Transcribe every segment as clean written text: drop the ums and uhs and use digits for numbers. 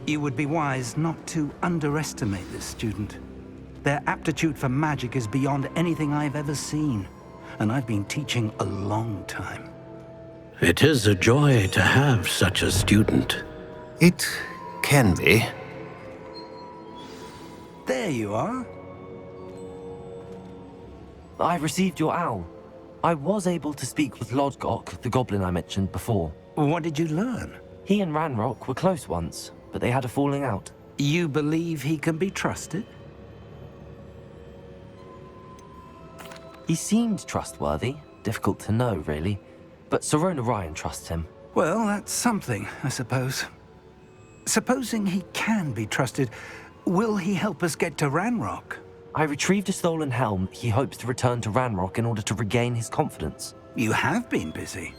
You would be wise not to underestimate this student. Their aptitude for magic is beyond anything I've ever seen, and I've been teaching a long time. It is a joy to have such a student. It can be. There you are. I received your owl. I was able to speak with Lodgok, the goblin I mentioned before. What did you learn? He and Ranrock were close once, but they had a falling out. You believe he can be trusted? He seemed trustworthy. Difficult to know, really. But Sirona Ryan trusts him. Well, that's something, I suppose. Supposing he can be trusted, will he help us get to Ranrock? I retrieved a stolen helm he hopes to return to Ranrock in order to regain his confidence. You have been busy.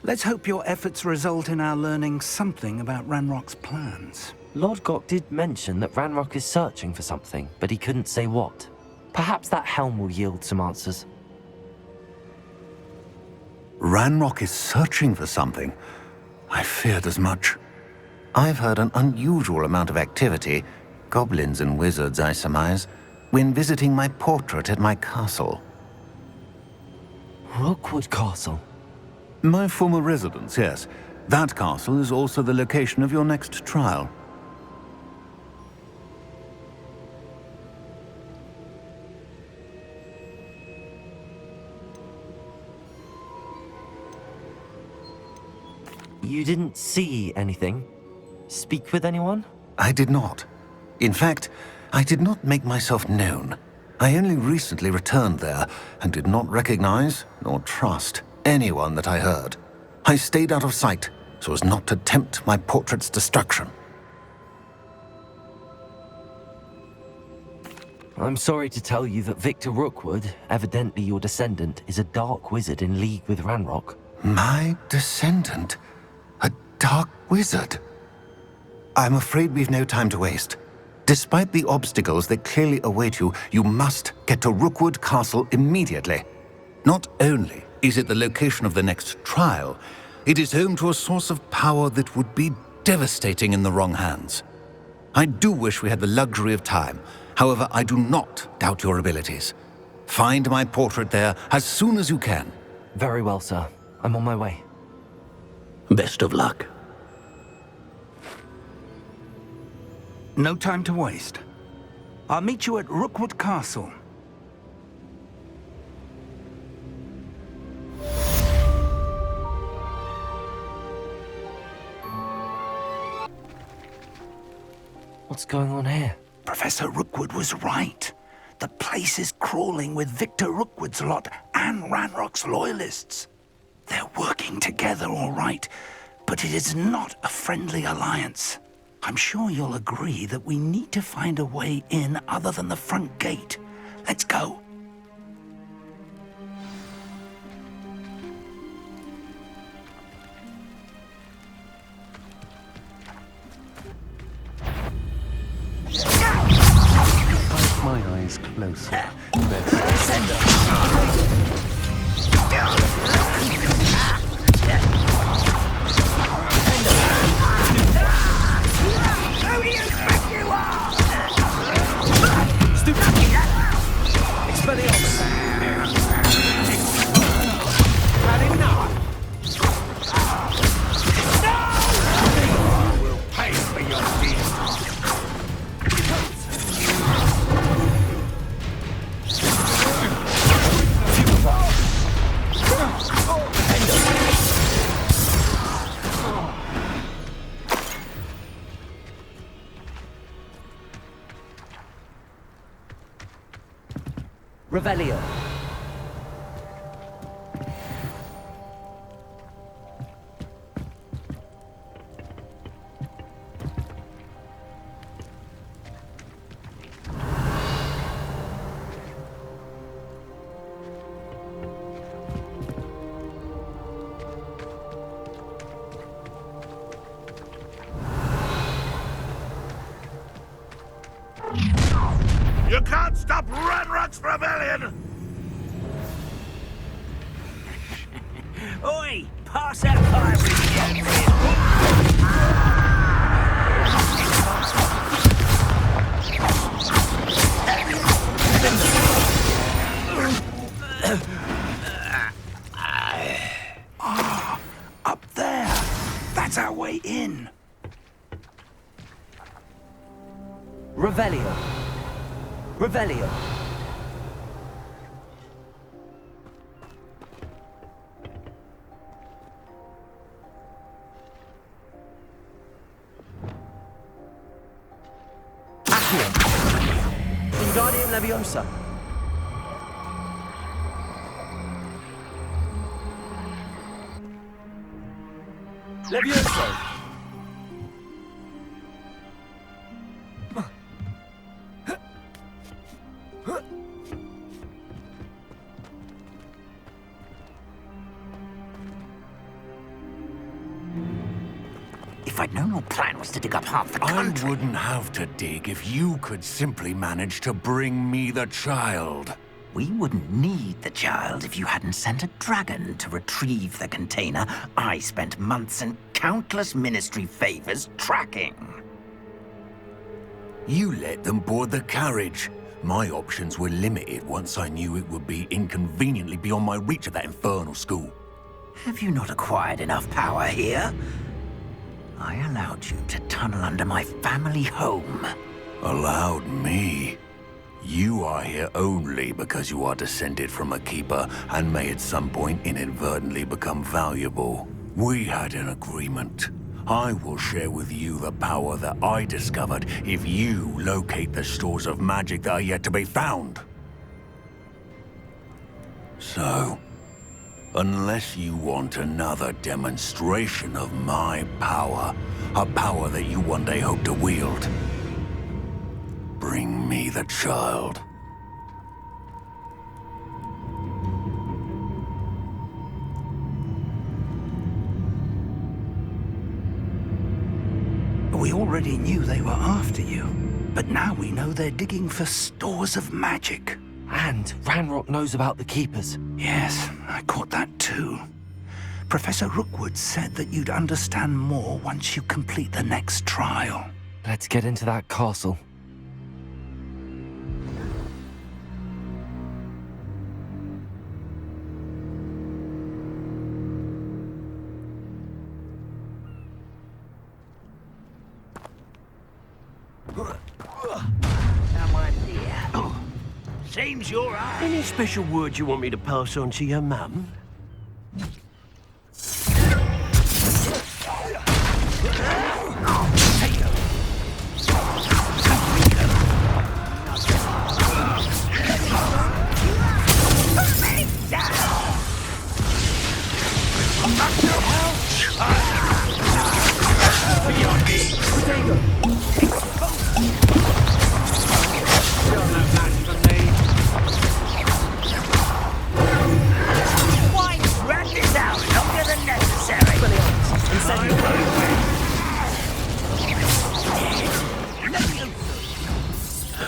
Let's hope your efforts result in our learning something about Ranrock's plans. Lodgok did mention that Ranrock is searching for something, but he couldn't say what. Perhaps that helm will yield some answers. Ranrock is searching for something. I feared as much. I've heard an unusual amount of activity, goblins and wizards, I surmise, when visiting my portrait at my castle. Rookwood Castle. My former residence, yes. That castle is also the location of your next trial. You didn't see anything? Speak with anyone? I did not. In fact, I did not make myself known. I only recently returned there and did not recognize nor trust anyone that I heard. I stayed out of sight so as not to tempt my portrait's destruction. I'm sorry to tell you that Victor Rookwood, evidently your descendant, is a dark wizard in league with Ranrock. My descendant? A dark wizard? I'm afraid we've no time to waste. Despite the obstacles that clearly await you, you must get to Rookwood Castle immediately. Not only is it the location of the next trial, it is home to a source of power that would be devastating in the wrong hands. I do wish we had the luxury of time. However, I do not doubt your abilities. Find my portrait there as soon as you can. Very well, sir. I'm on my way. Best of luck. No time to waste. I'll meet you at Rookwood Castle. What's going on here? Professor Rookwood was right. The place is crawling with Victor Rookwood's lot and Ranrock's loyalists. They're working together, all right, but it is not a friendly alliance. I'm sure you'll agree that we need to find a way in other than the front gate. Let's go. Keep my eyes closer. Revelio. You can't stop Ranrock's rebellion! Oi! Pass that pipe with That's our way in. Revelio. Revelio. Accio. Wingardium Leviosa. Levioso. If I'd known your plan was to dig up half the country... I wouldn't have to dig if you could simply manage to bring me the child. We wouldn't need the child if you hadn't sent a dragon to retrieve the container I spent months and countless ministry favors tracking. You let them board the carriage. My options were limited once I knew it would be inconveniently beyond my reach at that infernal school. Have you not acquired enough power here? I allowed you to tunnel under my family home. Allowed me? You are here only because you are descended from a keeper and may at some point inadvertently become valuable. We had an agreement. I will share with you the power that I discovered if you locate the stores of magic that are yet to be found. So, unless you want another demonstration of my power, a power that you one day hope to wield, bring me the child. We already knew they were after you, but now we know they're digging for stores of magic. And Ranrock knows about the Keepers. Yes, I caught that too. Professor Rookwood said that you'd understand more once you complete the next trial. Let's get into that castle. Seems you're right. Any special words you want me to pass on to your mum?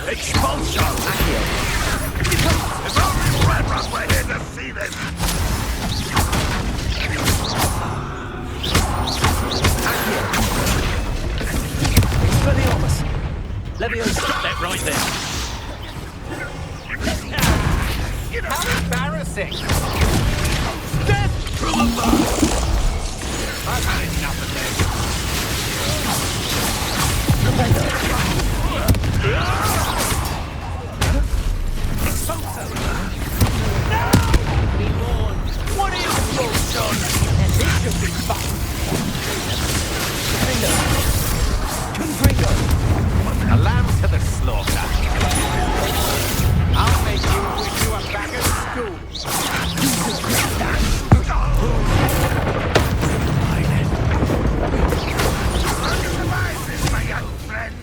Expulsion! If only Ranrock were here to see this! Leviosa. Stop that right there. How embarrassing! Death from above! I've had enough of What is your son? And this should be fun. Confringo. A lamb to the slaughter. I'll make you wish you were back at school. Survive this, my young friend!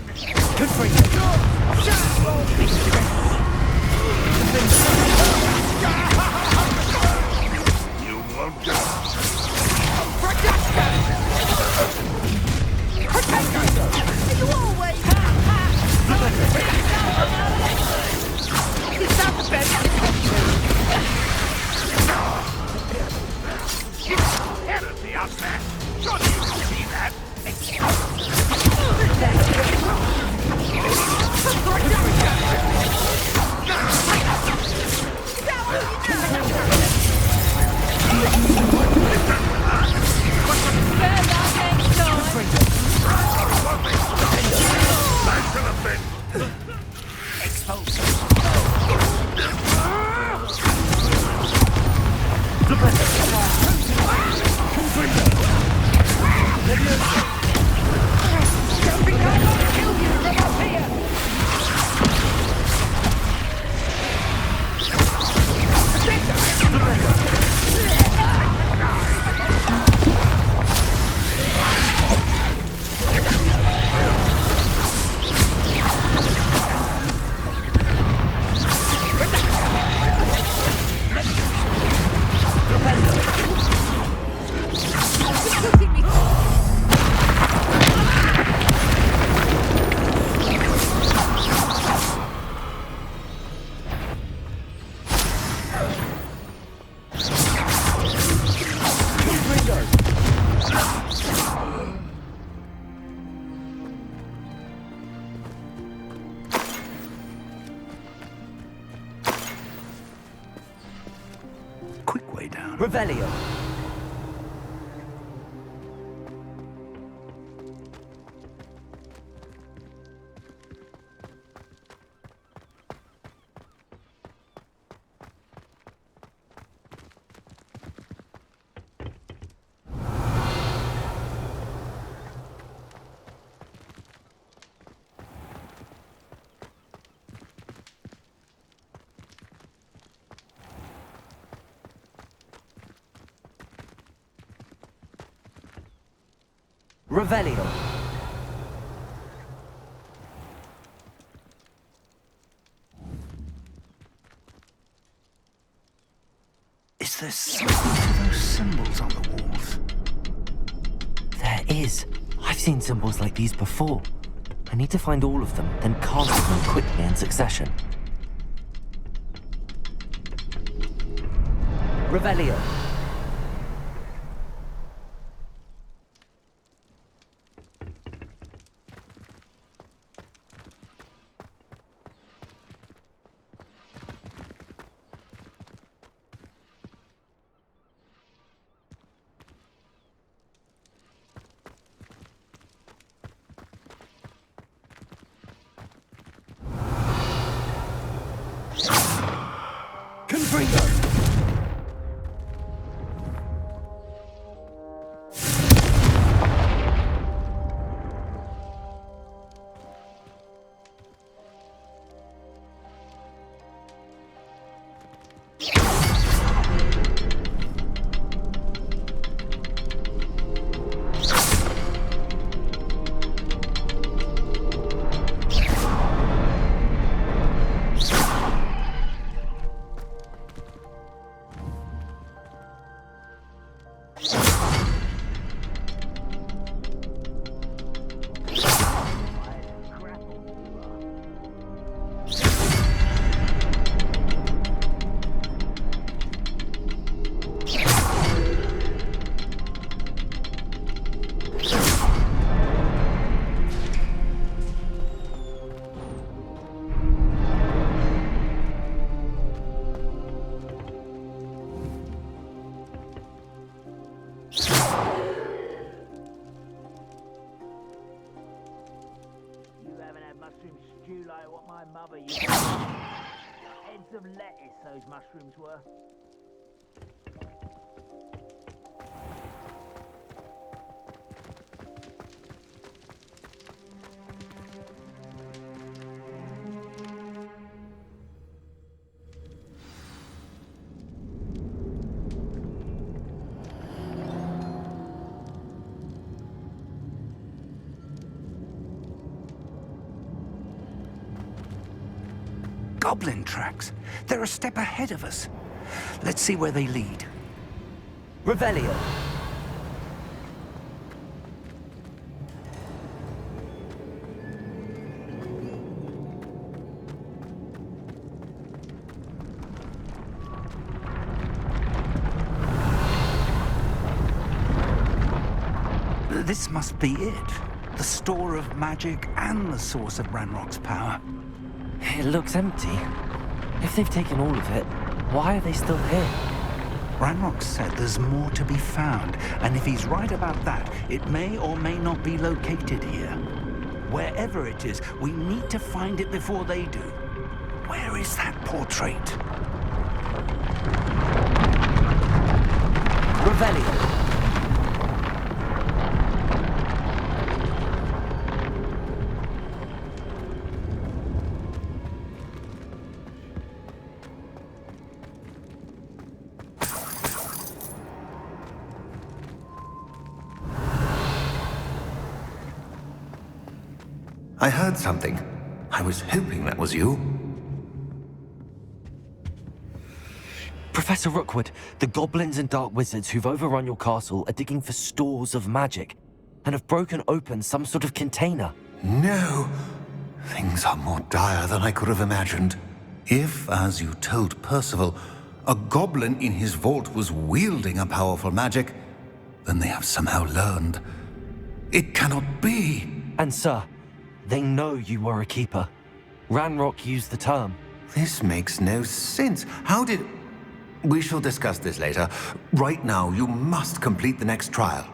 Confringo. You won't go! Enemy up there! Surely you can see that! Revelio. Revelio. Is there something to those symbols on the walls? There is. I've seen symbols like these before. I need to find all of them, then cast them quickly in succession. Revelio. Confringo! mushroom stew like what my mother used to make. Heads of lettuce, those mushrooms were. Goblin tracks. They're a step ahead of us. Let's see where they lead. Revelio. This must be it. The store of magic and the source of Ranrock's power. It looks empty. If they've taken all of it, why are they still here? Ranrock said there's more to be found, and if he's right about that, it may or may not be located here. Wherever it is, we need to find it before they do. Where is that portrait? Revelio. I heard something. I was hoping that was you. Professor Rookwood, the goblins and dark wizards who've overrun your castle are digging for stores of magic and have broken open some sort of container. No! Things are more dire than I could have imagined. If, as you told Percival, a goblin in his vault was wielding a powerful magic, then they have somehow learned. It cannot be! And sir, they know you were a keeper. Ranrock used the term. This makes no sense. How did... We shall discuss this later. Right now, you must complete the next trial.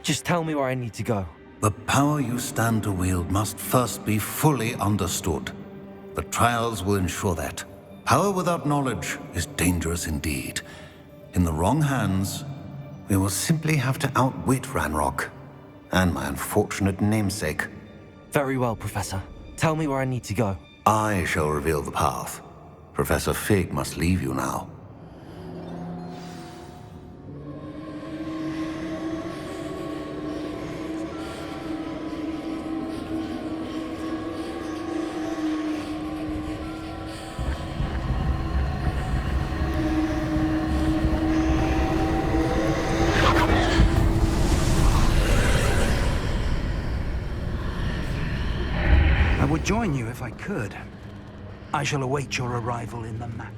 Just tell me where I need to go. The power you stand to wield must first be fully understood. The trials will ensure that. Power without knowledge is dangerous indeed. In the wrong hands, we will simply have to outwit Ranrock and my unfortunate namesake. Very well, Professor. Tell me where I need to go. I shall reveal the path. Professor Fig must leave you now. I would join you if I could. I shall await your arrival in the map.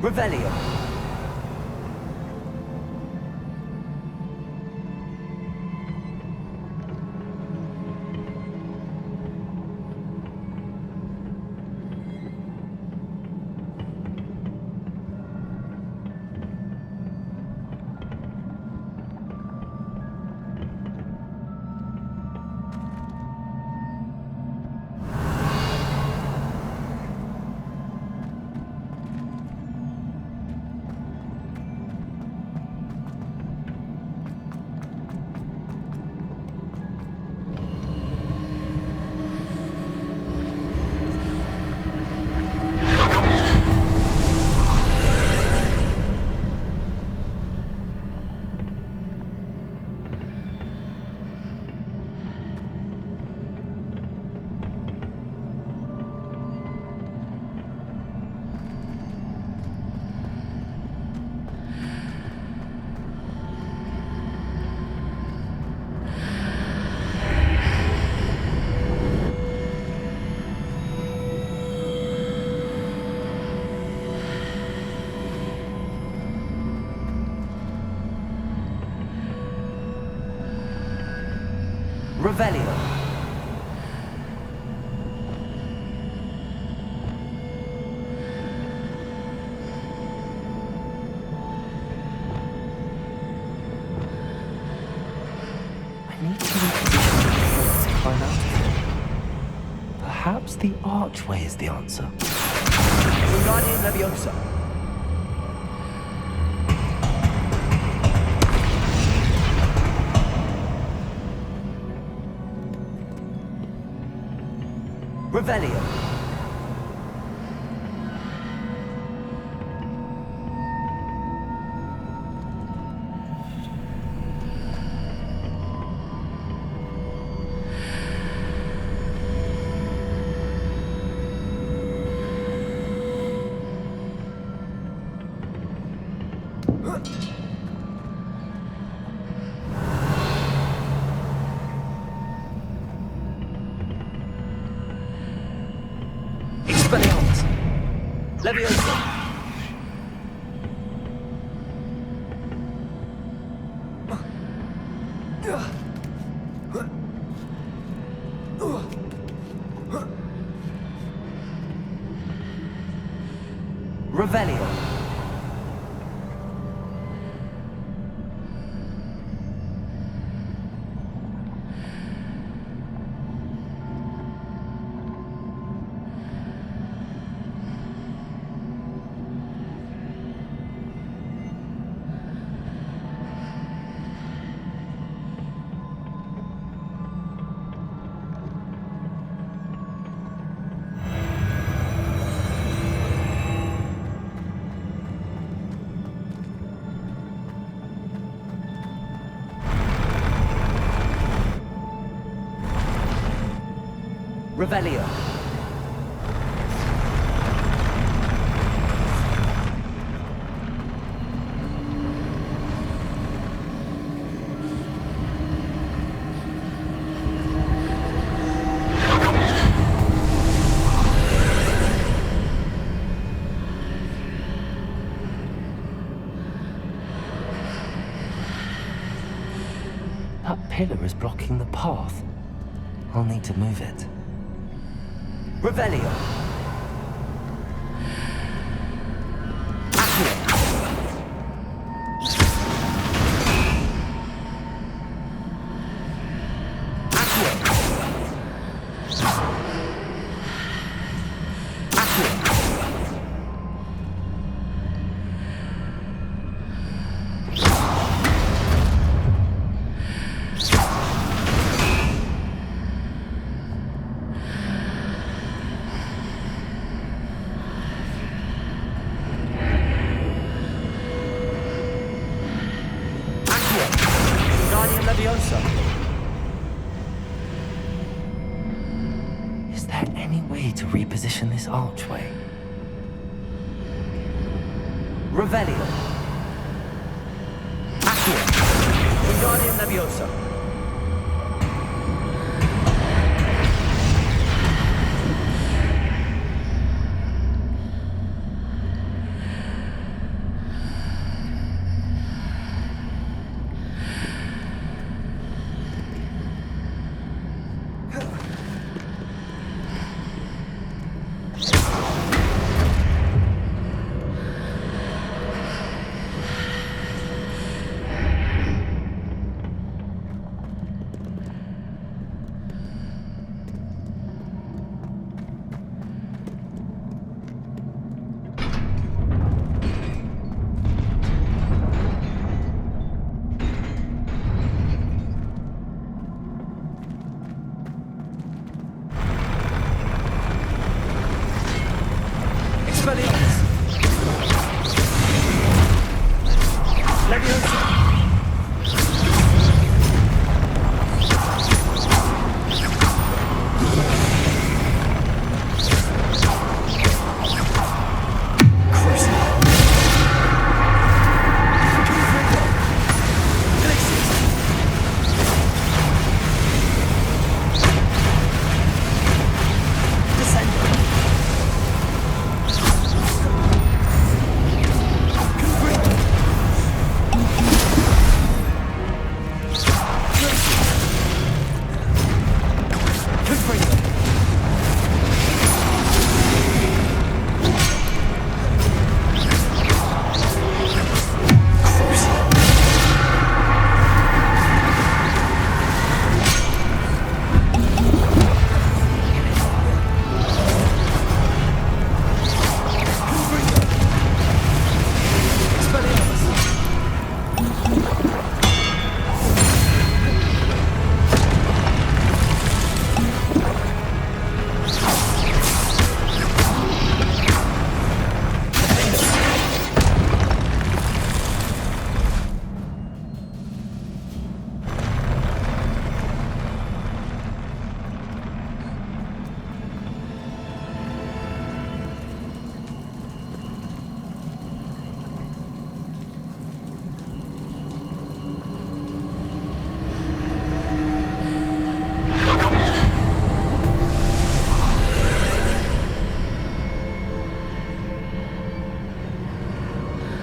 Revelio. Revelio. I need to climb out of here. Perhaps the archway is the answer. Wingardium Leviosa. Revelio. Expelliarmus. Leviosa. Revelio. Revelio. That pillar is blocking the path. I'll need to move it. Revelio! Is there any way to reposition this archway? Revelio. Accio. Wingardium Leviosa.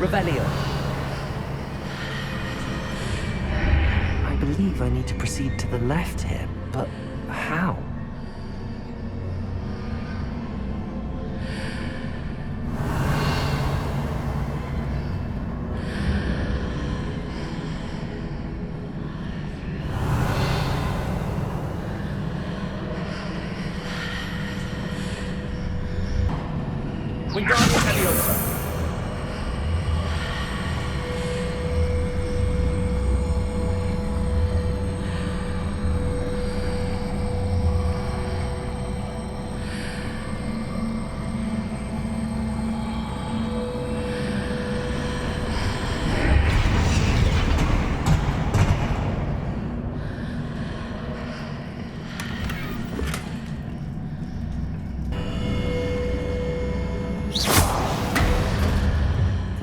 Revelio. I believe I need to proceed to the left here, but how? Wingardium Leviosa.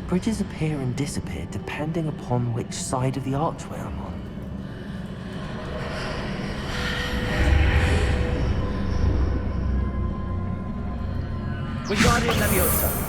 Bridges appear and disappear depending upon which side of the archway I'm on. Wingardium Leviosa.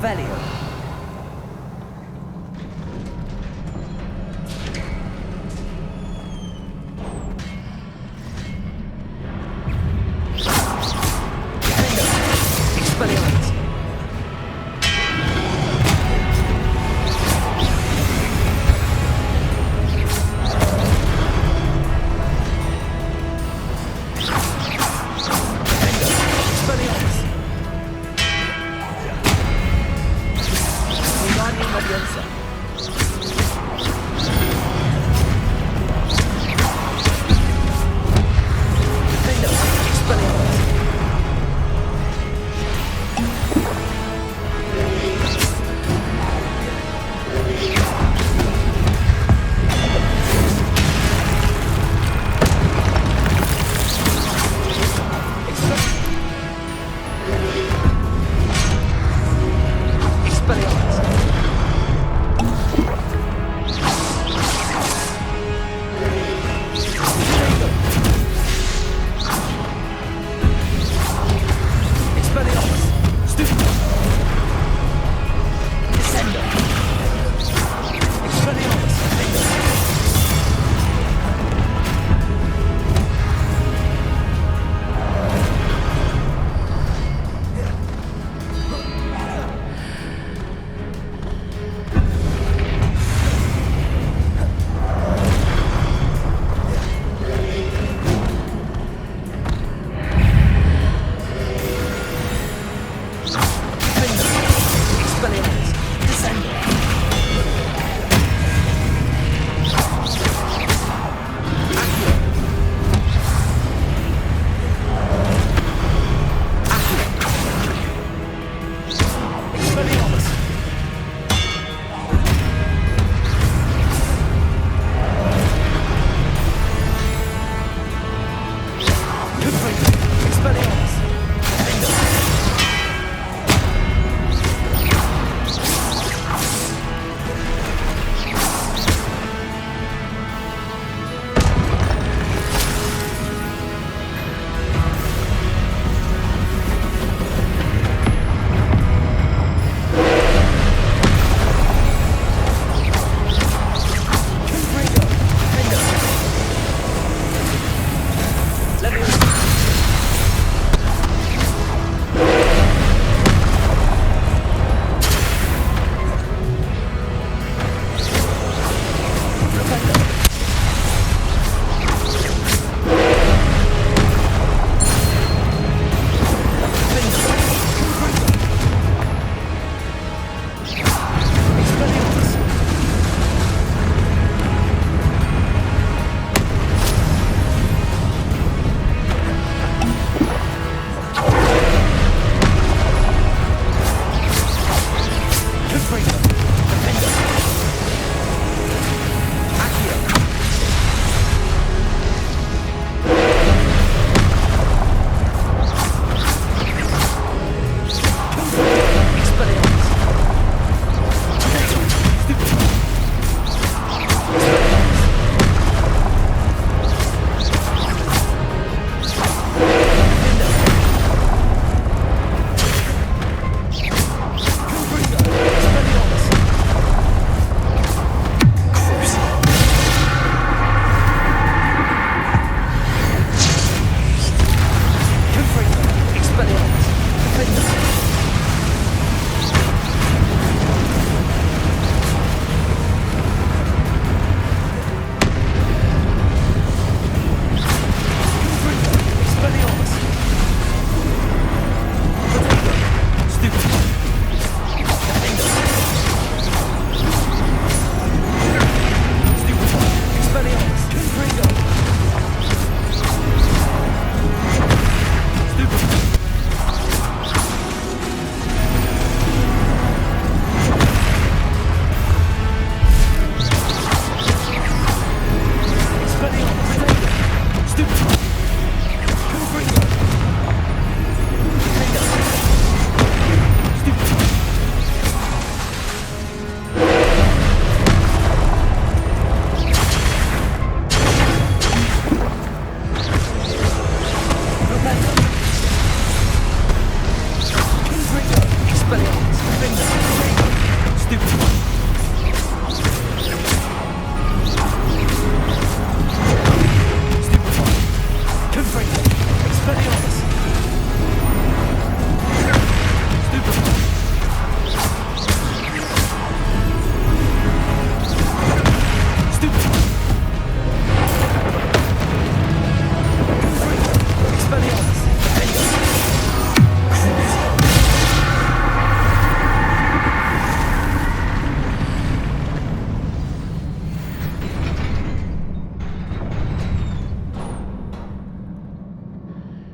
Revelio. Expelliarmus. Expelliarmus.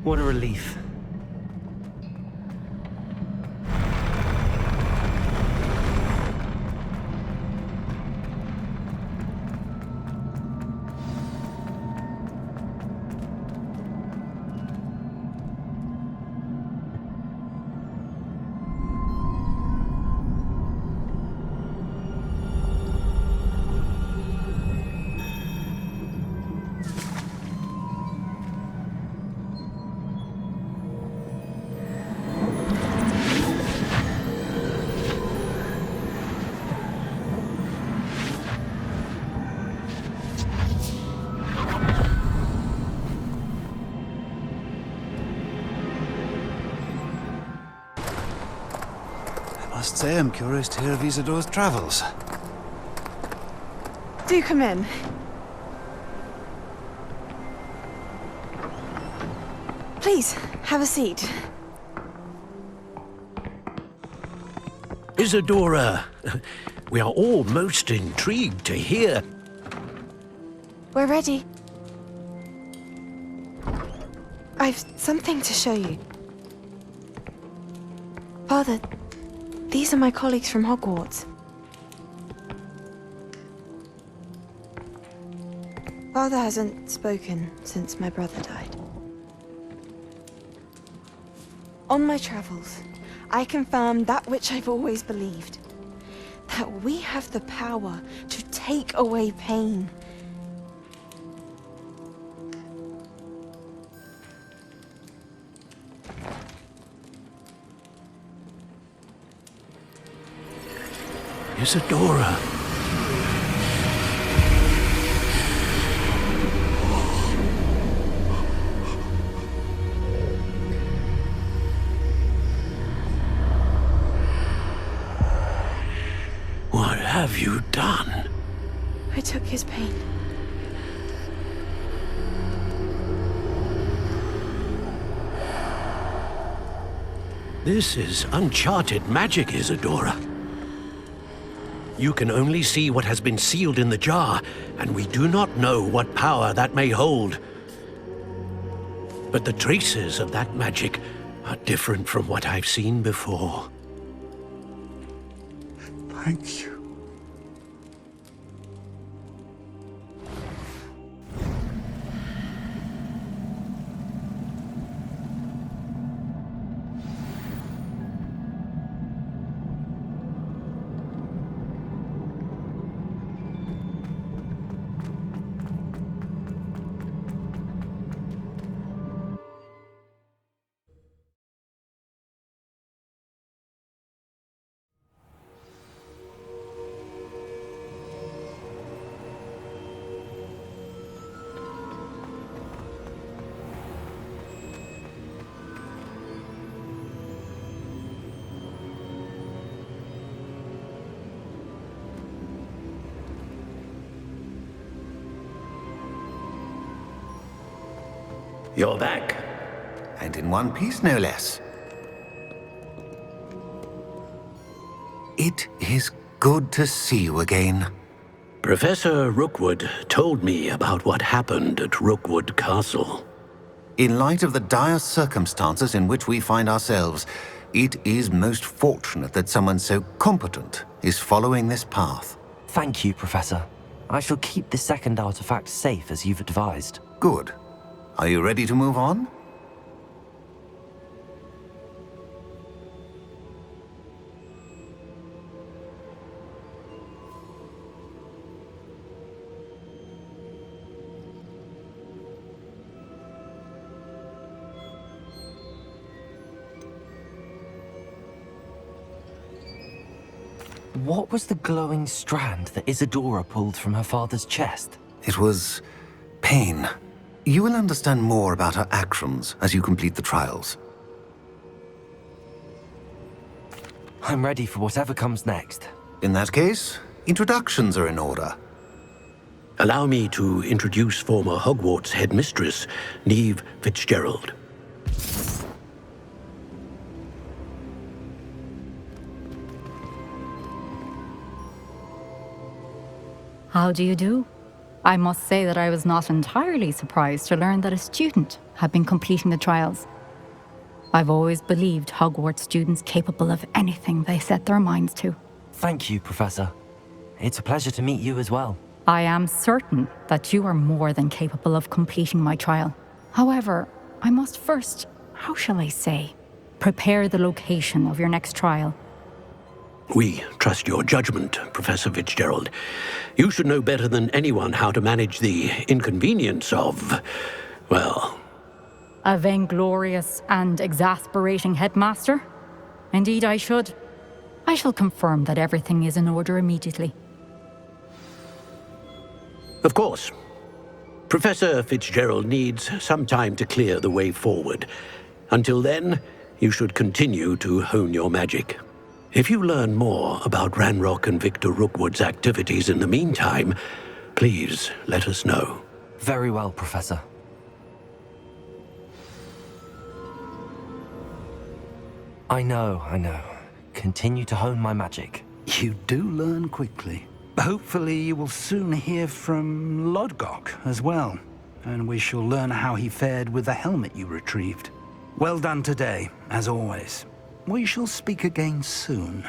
What a relief. I must say I'm curious to hear of Isadora's travels. Do come in. Please, have a seat. Isadora, we are all most intrigued to hear. We're ready. I've something to show you. Father, these are my colleagues from Hogwarts. Father hasn't spoken since my brother died. On my travels, I confirmed that which I've always believed. That we have the power to take away pain. Isadora. What have you done? I took his pain. This is uncharted magic, Isadora. You can only see what has been sealed in the jar, and we do not know what power that may hold. But the traces of that magic are different from what I've seen before. Thank you. You're back. And in one piece, no less. It is good to see you again. Professor Rookwood told me about what happened at Rookwood Castle. In light of the dire circumstances in which we find ourselves, it is most fortunate that someone so competent is following this path. Thank you, Professor. I shall keep the second artifact safe as you've advised. Good. Are you ready to move on? What was the glowing strand that Isadora pulled from her father's chest? It was pain. You will understand more about her actions as you complete the trials. I'm ready for whatever comes next. In that case, introductions are in order. Allow me to introduce former Hogwarts headmistress, Neve Fitzgerald. How do you do? I must say that I was not entirely surprised to learn that a student had been completing the trials. I've always believed Hogwarts students capable of anything they set their minds to. Thank you, Professor. It's a pleasure to meet you as well. I am certain that you are more than capable of completing my trial. However, I must first, how shall I say, prepare the location of your next trial. We trust your judgment, Professor Fitzgerald. You should know better than anyone how to manage the inconvenience of, well... A vainglorious and exasperating headmaster? Indeed I should. I shall confirm that everything is in order immediately. Of course. Professor Fitzgerald needs some time to clear the way forward. Until then, you should continue to hone your magic. If you learn more about Ranrock and Victor Rookwood's activities in the meantime, please let us know. Very well, Professor. I know. Continue to hone my magic. You do learn quickly. Hopefully you will soon hear from Lodgok as well, and we shall learn how he fared with the helmet you retrieved. Well done today, as always. We shall speak again soon.